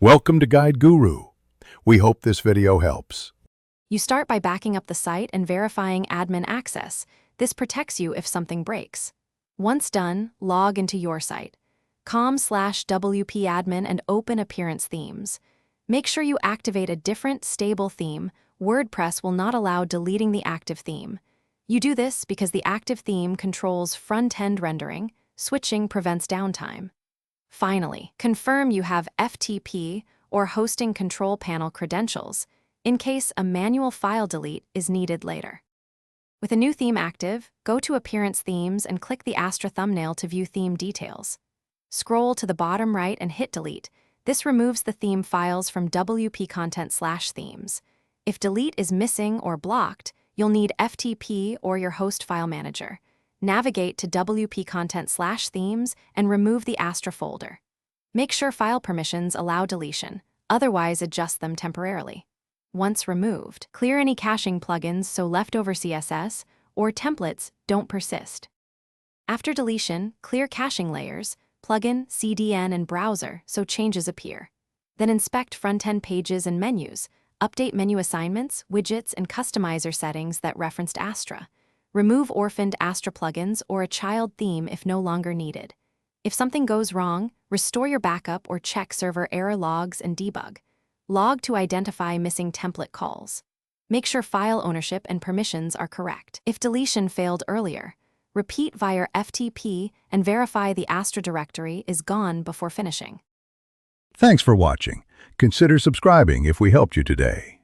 Welcome to Guide Guru. We hope this video helps. You start by backing up the site and verifying admin access. This protects you if something breaks. Once done, log into your site. com/wp-admin and open Appearance Themes. Make sure you activate a different, stable theme. Wordpress will not allow deleting the active theme. You do this because the active theme controls front-end rendering. Switching prevents downtime. Finally, confirm you have FTP or Hosting Control Panel credentials in case a manual file delete is needed later. With a new theme active, go to Appearance Themes and click the Astra thumbnail to view theme details. Scroll to the bottom right and hit Delete. This removes the theme files from WP content/themes. If delete is missing or blocked, you'll need FTP or your host file manager. Navigate to WP content/themes and remove the Astra folder. Make sure file permissions allow deletion, otherwise adjust them temporarily. Once removed, clear any caching plugins so leftover CSS or templates don't persist. After deletion, clear caching layers, plugin, CDN, and browser so changes appear. Then inspect front-end pages and menus, update menu assignments, widgets, and customizer settings that referenced Astra. Remove orphaned Astra plugins or a child theme if no longer needed. If something goes wrong, restore your backup or check server error logs and debug. Log to identify missing template calls. Make sure file ownership and permissions are correct. If deletion failed earlier, repeat via FTP and verify the Astra directory is gone before finishing. Thanks for watching. Consider subscribing if we helped you today.